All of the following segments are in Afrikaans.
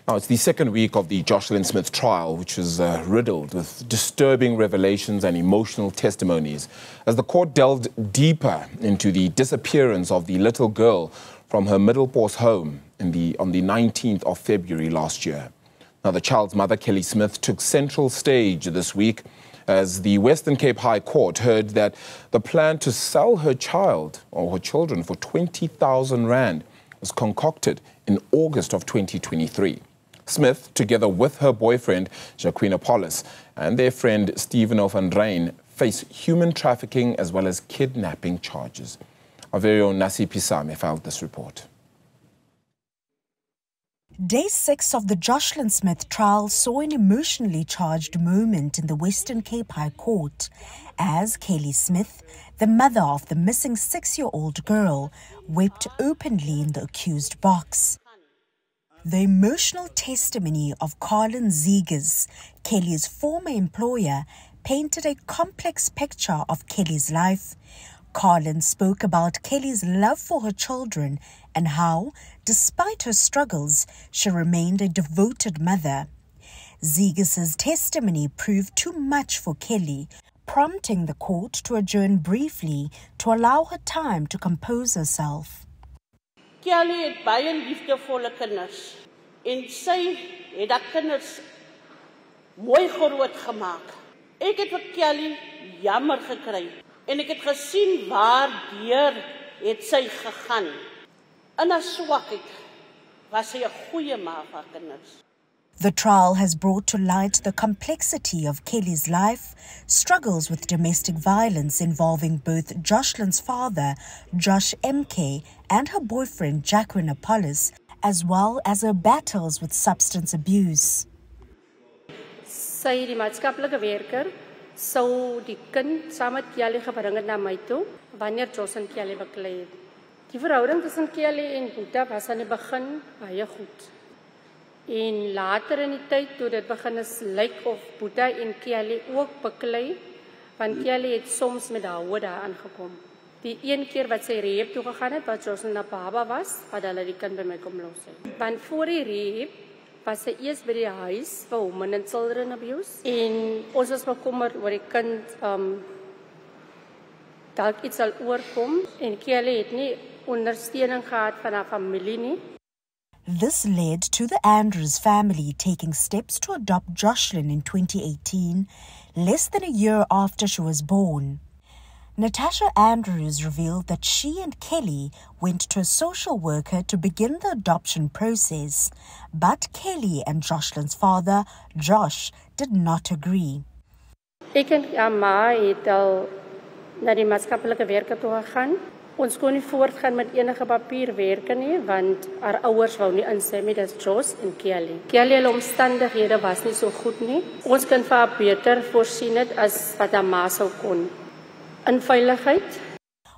Now, it's the second week of the Jocelyn Smith trial, which is riddled with disturbing revelations and emotional testimonies, as the court delved deeper into the disappearance of the little girl from her Middelport home on the 19th of February last year. Now, the child's mother, Kelly Smith, took central stage this week as the Western Cape High Court heard that the plan to sell her child or her children for 20,000 rand was concocted in August of 2023. Smith, together with her boyfriend, Jacqueline Apollos, and their friend Stephen van Rijn, face human trafficking as well as kidnapping charges. Our very own Nasi Pisame filed this report. Day 6 of the Jocelyn Smith trial saw an emotionally charged moment in the Western Cape High Court as Kelly Smith, the mother of the missing 6-year-old girl, wept openly in the accused box. The emotional testimony of Carlin Ziegers, Kelly's former employer, painted a complex picture of Kelly's life. Carlin spoke about Kelly's love for her children and how, despite her struggles, she remained a devoted mother. Ziegers' testimony proved too much for Kelly, prompting the court to adjourn briefly to allow her time to compose herself. Kelly het baie liefdevolle kinders en sy het haar kinders mooi groot gemaak. Ek het vir Kelly jammer gekry en ek het gesien waardeur het sy gegaan. In haar swakheid was sy 'n goeie ma vir haar kinders. The trial has brought to light the complexity of Kelly's life, struggles with domestic violence involving both Jocelyn's father, Josh MK, and her boyfriend, Jacqueline Apollos, as well as her battles with substance abuse. Sy die maatskaplike werker sou die kind saam met Kelly gebring het na my toe wanneer Jocelyn Kelly beklei het. Die verhouding tussen Kelly en Boeta was aan die begin baie goed. En later in die tyd toe dit begin lyk of Boeta en Kelly ook beklei, want Kelly het soms met haar hoed daar aangekom. Die een keer wat sy reep toe gegaan het, wat Jocelyn na baba was, wat hulle die kind by my kom los het. Want voor die reep was sy eers by die huis vir women and children abuse. En ons was bekommerd oor die kind dalk iets sal oorkom. En Kelly het nie ondersteuning gehad van haar familie nie. This led to the Andrews family taking steps to adopt Jocelyn in 2018, less than a year after she was born. Natasha Andrews revealed that she and Kelly went to a social worker to begin the adoption process, but Kelly and Jocelyn's father, Josh, did not agree. Ek en ma het al na die maatskaplike werker toe gegaan. Ons kon nie voortgaan met enige papierwerke nie, want haar ouers wou nie instem nie, dis Josh en Kelly. Kelly se omstandighede was nie so goed nie. Ons kan vir haar beter voorsien het as wat haar ma sou kon. In veiligheid.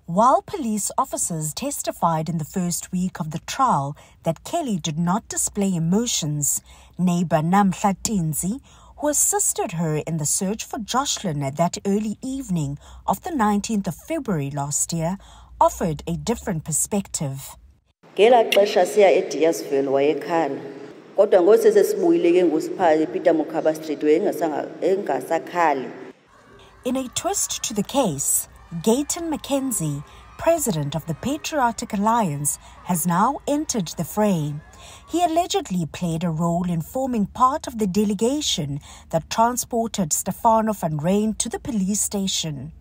While police officers testified in the first week of the trial that Kelly did not display emotions, neighbor Namhla Tinzi, who assisted her in the search for Jocelyn that early evening of the 19th of February last year, offered a different perspective. Ngela xesha siya eDeersville wayekhala. Kodwa ngosesesibuyile ke ngusipha Peter Mokaba Street engasakhali. In a twist to the case, Gayton McKenzie, president of the Patriotic Alliance, has now entered the fray. He allegedly played a role in forming part of the delegation that transported Stefano van Rijn to the police station.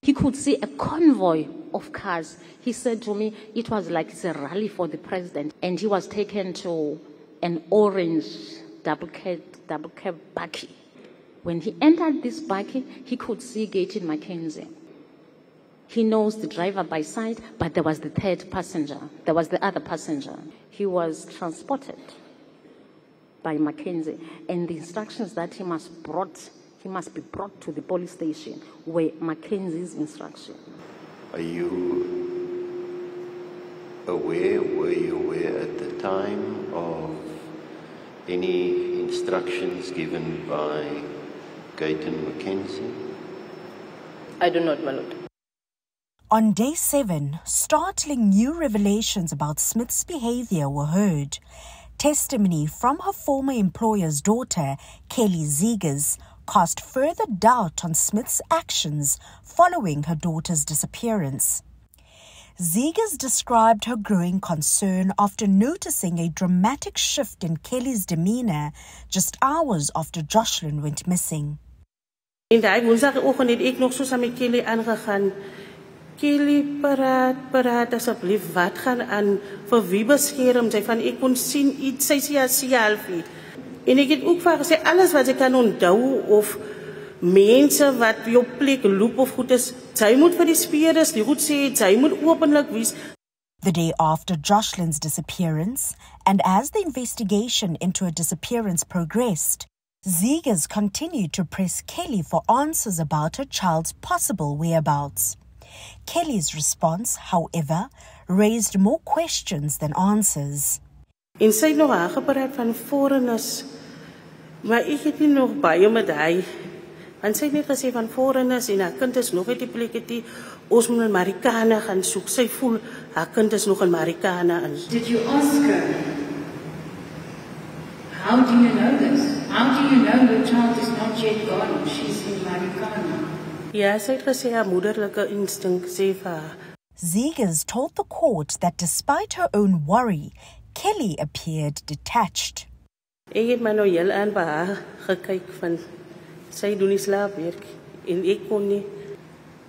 He could see a convoy of cars. He said to me, it was like it's a rally for the president. And he was taken to an orange double-cab bakkie. When he entered this bakkie, he could see Gayton McKenzie. He knows the driver by sight, but there was the third passenger. There was the other passenger. He was transported by Mackenzie, and the instructions that he must be brought to the police station were Mackenzie's instructions. Were you aware at the time of any instructions given by Gayton McKenzie? I do not, my lord. On day 7, startling new revelations about Smith's behavior were heard. Testimony from her former employer's daughter, Kelly Zegers, cast further doubt on Smith's actions following her daughter's disappearance. Zegers described her growing concern after noticing a dramatic shift in Kelly's demeanor just hours after Jocelyn went missing. En daai woensdagoggend het ek nog soos aan my Kelly aangegaan. Kelly, paraat asseblief, wat gaan aan? Vir wie beskerm sy? Van ek kon sien iets, sy sê selfie. En ek het ook vir gesê, alles wat ek kan onthou of mense wat op jou plek loop of goed is, sy moet vir die speerders die goed sê, sy moet openlik wees. The day after Jocelyn's disappearance, and as the investigation into her disappearance progressed, Zegers continued to press Kelly for answers about her child's possible whereabouts. Kelly's response, however, raised more questions than answers. En sy het nog aangepraat van foreigners, maar ek het nie nog baie met hy. Want sy het net gesê van foreigners en haar kind is nog uit die plek het die, ons moet in Marikana gaan soek. Sy voel haar kind is nog in Marikana. Did you ask her? How do you know this? How do you know your child is not yet gone? She's in Marikana. Ja, sy het gesê haar moederlike instink sê vir haar. Zegers told the court that despite her own worry, Kelly appeared detached. Ek het my nou heel aan by haar gekyk van sy doen nie slaapwerk en ek kon nie.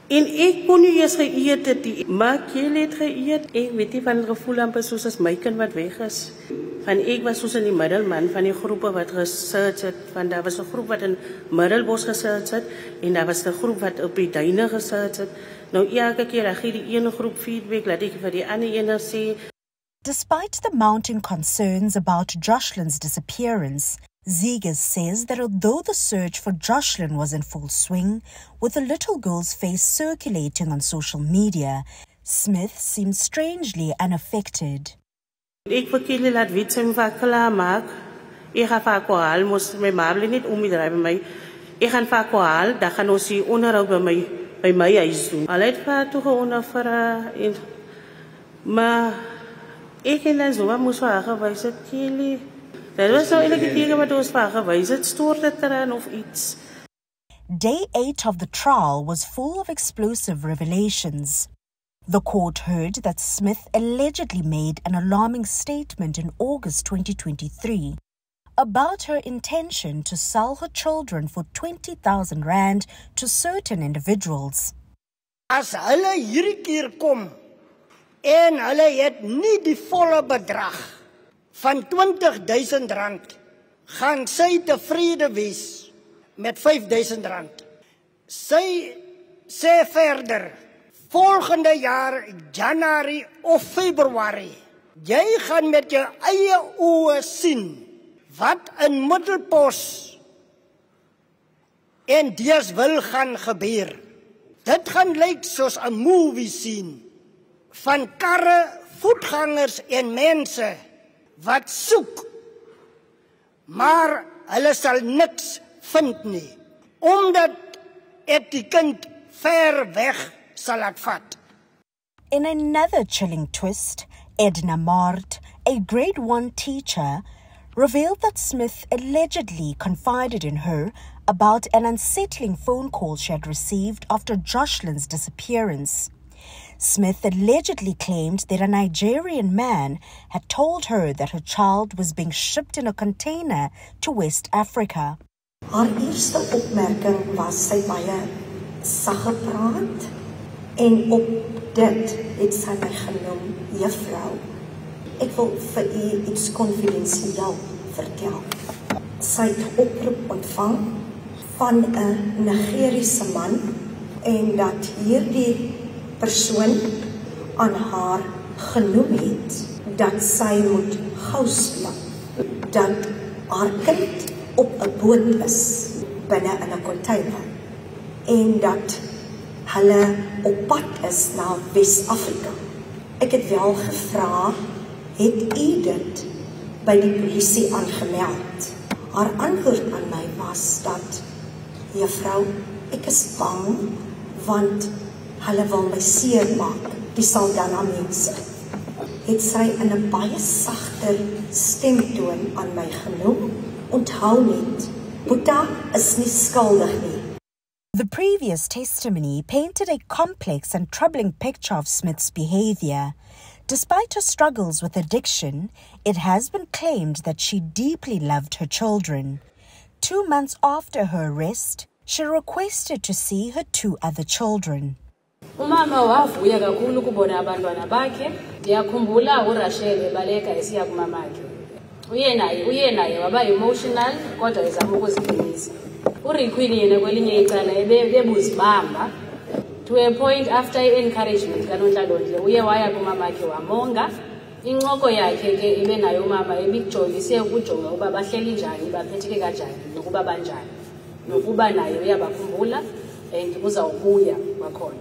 En ek kon nie eens geëet het nie, maar Kelly het geëet. Ek weet nie van die gevoel amper soos as my kind wat weg is. Van ek was soos in die middelman van die groepe wat gesearch het, van daar was 'n groep wat in Middelbos gesearch het en daar was 'n groep wat op die duine gesearch het. Nou elke keer dan gee die ene groep feedback, laat ek vir die ander ene sê. Despite the mounting concerns about Jocelyn's disappearance, Zegers says that although the search for Jocelyn was in full swing, with the little girl's face circulating on social media, Smith seemed strangely unaffected. Ek vir Kelly laat weet sy moet klaar maak. Ek gaan vir haar kwaal, mos my ma bly net omdraai by my. Ek gaan vir haar kwaal, dan gaan ons die onderhoud by my huis doen. Al het vir haar toe geonder vir haar en maar ek en dan so moes vir haar gewys het, Kelly. Dat was nou enige keer wat ons vir haar gewys het, stoor dit eraan of iets. Day 8 of the trial was full of explosive revelations. The court heard that Smith allegedly made an alarming statement in August 2023 about her intention to sell her children for 20,000 rand to certain individuals. As hulle hierdie keer kom en hulle het nie die volle bedrag van 20,000 rand, gaan sy tevrede wees met 5,000 rand. Sy sê verder, volgende jaar, Januarie of Februarie, jy gaan met jou eie oë sien wat in Middelbos en Deeswil gaan gebeur. Dit gaan lyk soos 'n movie scene van karre, voetgangers en mense wat soek, maar hulle sal niks vind nie, omdat ek die kind ver weg sal laat vat. In another chilling twist, Edna Mart, a grade 1 teacher, revealed that Smith allegedly confided in her about an unsettling phone call she had received after Jocelyn's disappearance. Smith allegedly claimed that a Nigerian man had told her that her child was being shipped in a container to West Africa. Haar eerste opmerking was sy baie sag gepraat en op dit het sy my genoem juffrou. Ek wil vir u iets konfidensieel vertel. Sy het oproep ontvang van 'n Nigeriese man en dat hierdie persoon aan haar genoem het dat sy moet gou slaap, dat haar kind op 'n boot is binne in 'n container en dat hulle op pad is na Wes-Afrika. Ek het wel gevra, het u dit by die polisie aangemeld? Haar antwoord aan my was dat, juffrou, ek is bang want hulle wil my seermaak, die Saldanha mense. het sy in 'n baie sagter stemtoon aan my genoem. Onthou net, Boeta is nie skuldig nie. The previous testimony painted a complex and troubling picture of Smith's behavior. Despite her struggles with addiction, it has been claimed that she deeply loved her children. 2 months after her arrest, she requested to see her 2 other children. Umama wavuya kakhulu kubona abantwana bakhe. Ndiyakhumbula uRachel ebaleka esiya kumamakhe. Uye naye waba emotional kodwa ezama ukuziqinisa. uRikwini yena kwelinye icala ebebuzibamba to a point after encouragement kaNonhlalonhle uye waya kumamakhe wamonga. Incoko yakhe ke ibe nayo umama ebijongise ukujonga uba bahleli njani baphetheke kanjani nokuba banjani nokuba naye uyabakhumbula and uzawubuya kwakhona.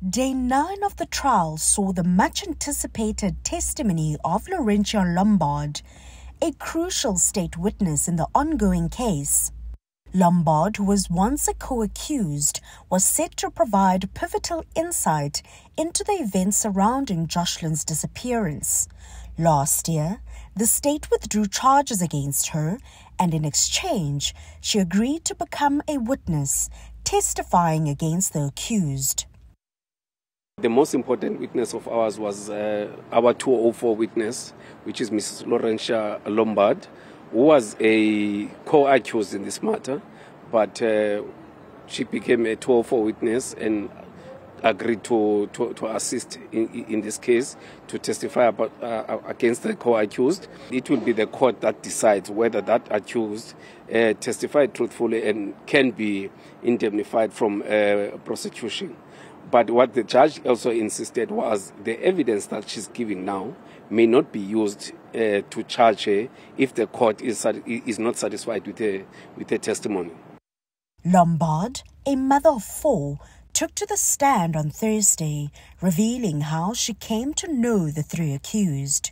Day 9 of the trial saw the much-anticipated testimony of Laurentia Lombard, a crucial state witness in the ongoing case. Lombard, who was once a co-accused, was set to provide pivotal insight into the events surrounding Jocelyn's disappearance. Last year, the state withdrew charges against her, and in exchange, she agreed to become a witness, testifying against the accused. The most important witness of ours was our 204 witness, which is Mrs. Laurentia Lombard, who was a co-accused in this matter, but she became a 204 witness and agreed to assist in this case to testify about, against the co-accused. It will be the court that decides whether that accused testified truthfully and can be indemnified from prosecution. But what the judge also insisted was the evidence that she's giving now may not be used to charge her if the court is not satisfied with her testimony. Lombard, a mother of 4, took to the stand on Thursday, revealing how she came to know the 3 accused.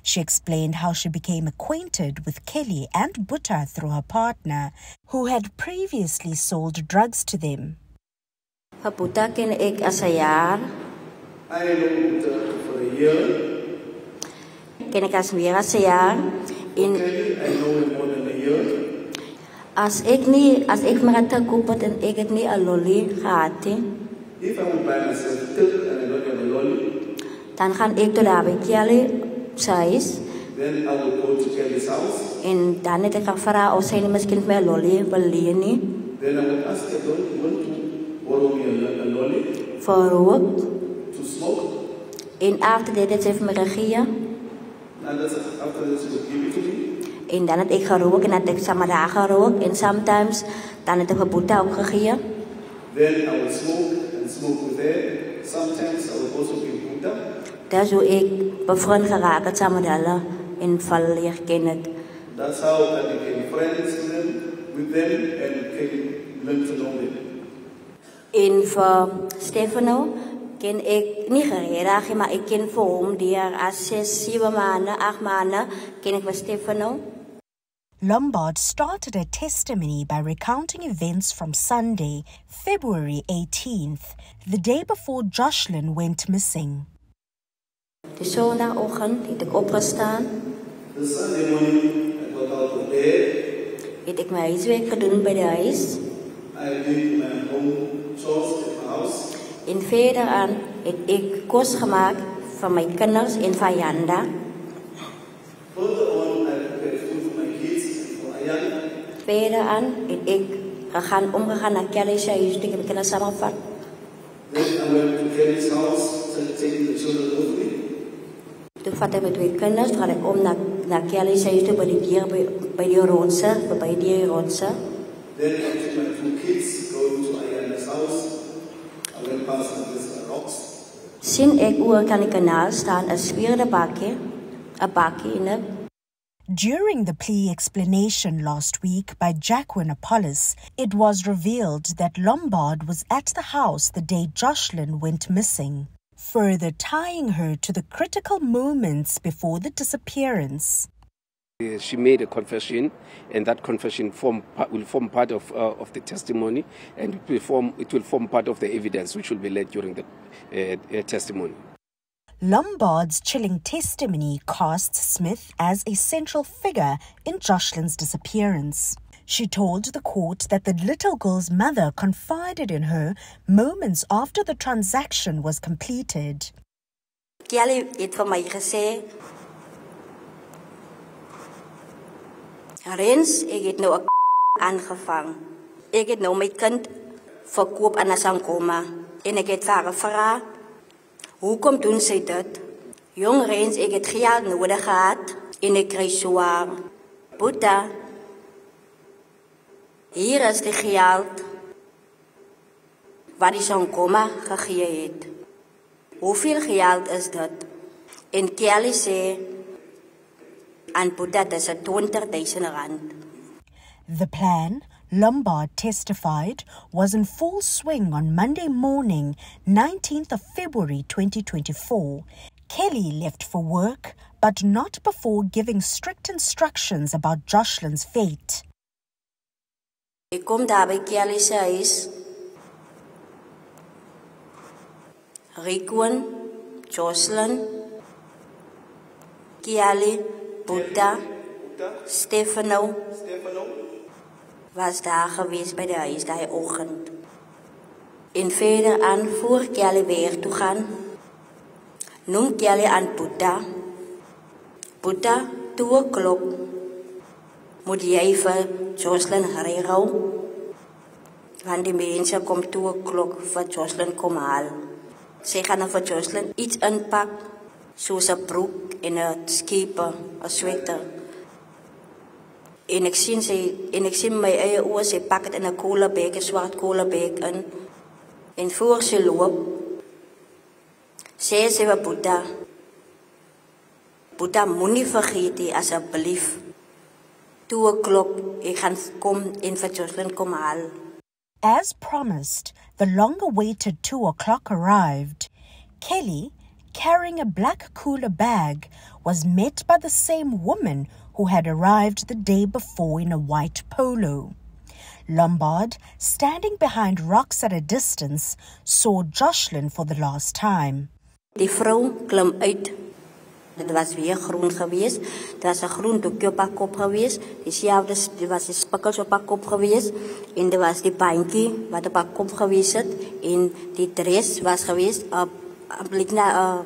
She explained how she became acquainted with Kelly and Boeta through her partner, who had previously sold drugs to them. Boeta ken ek as 'n jaar. I know Boeta for a year. Ken ek as meer as 'n jaar. In Kelly, I know him more than a year. As ek maar te koop het en ek het nie 'n lolly gehad nie. If I would buy myself till and I don't have a lolly, dan gaan ek tot daar by Kelly se huis. Then I will go to Kelly's house. En dan het ek gevra of sy nie miskien my lolly wil leen nie. Then I would ask her, don't you want to borrow me a lolly? For rook. To smoke. En after that het sy vir my gegee. And after that she would give it to me. En dan het ek gerook en het ek saam daar gerook en sometimes dan het ek vir Boeta ook gegee. Then I would smoke with her. Sometimes I would also give Boeta. That's hoe ek bevriend geraak het saam met hulle en val leer ken het. That's how I became friends with them and learned to know them. En vir Stefano ken ek nie gereed, maar ek ken vir hom deur as 6, 7 maande, 8 maande ken ek vir Stefano. Lombard started her testimony by recounting events from Sunday, February 18th, the day before Jocelyn went missing. Die Sondagoggend het ek opgestaan. The Sunday morning I got out of bed. Het ek my huiswerk gedoen by die huis. I did my home chores at my house. En verder aan het ek kos gemaak vir my kinders en vir Janda. Further on, I prepared food for my kids and for Ayanda. Verder aan het ek omgegaan na Kelly se huis toe, ek het my kinders saamgevat. Then I went to Kelly's house, taking the children with me. Toe vat ek my 2 kinders, gaan ek om na Kelly se huis toe by die rotse, by die rotse. Then I took my 2 kids, going to Ayanda's house. I went past these rocks. Sien ek oor kan die kanaal staan 'n sweerde bakkie, 'n bakkie in het. During the plea explanation last week by Jacqueline Apollos, it was revealed that Lombard was at the house the day Jocelyn went missing, further tying her to the critical moments before the disappearance. She made a confession, and that confession will form part of the testimony, and it will form part of the evidence which will be led during the testimony. Lombard's chilling testimony casts Smith as a central figure in Jocelyn's disappearance. She told the court that the little girl's mother confided in her moments after the transaction was completed. Kelly het vir my gesê, Rens, ek het nou 'n aangevang. Ek het nou my kind verkoop aan 'n Sankoma en ek het vir haar gevra, hoekom doen sy dit? Jong Rens, ek het geld nodig gehad en ek kry swaar. Boeta, hier is die geld wat die Sankoma gegee het. Hoeveel geld is dit? En Kelly sê, aan Boeta, dit is 20.000 rand. The plan, Lombard testified, was in full swing on Monday morning, 19th of February 2024. Kelly left for work, but not before giving strict instructions about Jocelyn's fate. Ek kom daar by Kelly se huis. Rikwan, Jocelyn, Kelly, Boeta, Stefano was daar geweest bij de huis die ochtend. En verder aan, voor Kelly weer toe gaan, noem Kelly aan Boeta. Boeta, 2 o'clock, moet jy vir Jocelyn herinhou, want die mense kom 2 o'clock vir Jocelyn kom haal. Sy gaan dan vir Jocelyn iets inpak, soos 'n broek en 'n skepe, 'n sweater. En ek sien my eie oë, sy pak dit in 'n koolebek, 'n swart koolebek in. En voor sy loop, sê sy vir Boeta, Boeta, moenie vergeet nie, asseblief. 2 o'clock, ek gaan kom en vir Jocelyn kom haal. As promised, the long-awaited 2 o'clock arrived. Kelly, carrying a black cooler bag, was met by the same woman who had arrived the day before in a white polo. Lombard, standing behind rocks at a distance, saw Jocelyn for the last time. Die vrou klim uit. Dit was weer groen geweest. Dit was 'n groen doekjie op haar kop geweest. Dit was 'n spikkels op haar kop geweest. En dit was die bandjie wat op haar kop geweest het. En die dress was geweest op blik na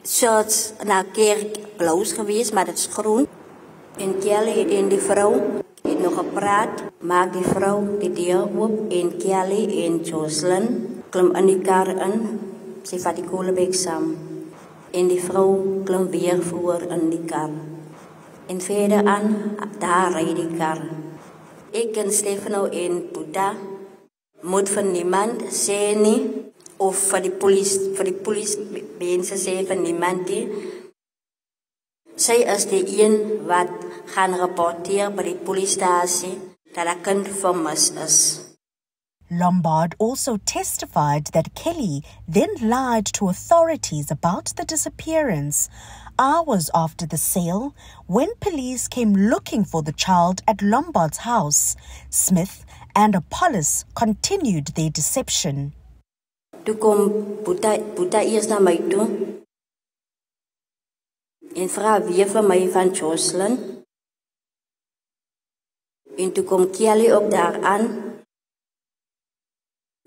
shirts na kerkblous geweest, maar dit is groen. En Kelly en die vrou het nog gepraat. Maak die vrou die deur oop en Kelly en Jocelyn klim in die kar in. Sy vat die koolebek saam. En die vrou klim weer voor in die kar. En verder aan, daar ry die kar. Ek en Stefano en Boeta moet vir niemand sê nie, of vir die polisie mense sê vir niemand nie. Sy is die een wat gaan rapporteer by die polisiestasie dat haar kind vermis is. Lombard also testified that Kelly then lied to authorities about the disappearance hours after the sale when police came looking for the child at Lombard's house. Smith and Apollos continued their deception. Toe kom Boeta eers na my toe en vra weer vir my van Jocelyn. En toe kom Kelly ook daar aan.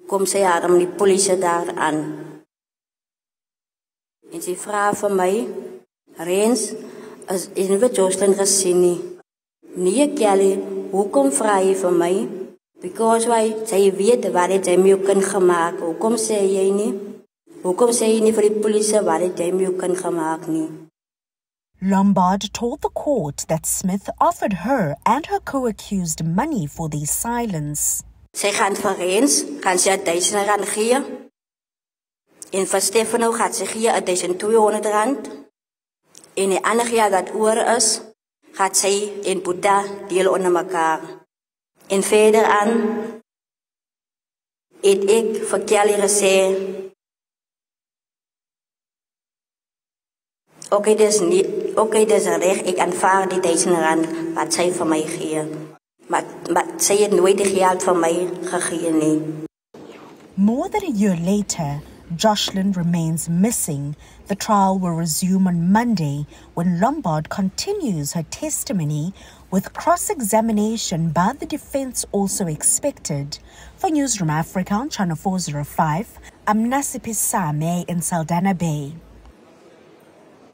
Kom sy arm die polisie daar aan. En sy vra vir my, Rens, is nie Jocelyn gesien nie. Nee, Kelly, hoekom vra jy vir my? Because sy weet wat het jy met jou kind gemaak. Hoekom sê jy nie? Hoekom sê jy nie vir die polisie wat het jy met jou kind gemaak nie? Lombard told the court that Smith offered her and her co-accused money for their silence. Sy gaan vir Rens, gaan sy 1.000 rand gee. En vir Stefano gaat sy gee 1.200 rand. En die ander geld dat oor is, gaat sy en Boeta deel onder mekaar. En verder aan, het ek vir Kelly gesê, dis reg, ek aanvaar die 1.000 rand wat sy vir my gee. Maar sy het nooit die geld vir my gegee nie. More than a year later, Jocelyn remains missing. The trial will resume on Monday when Lombard continues her testimony, with cross-examination by the defense also expected. For Newsroom Africa on Channel 405, I'm Nasipi Same in Saldanha Bay.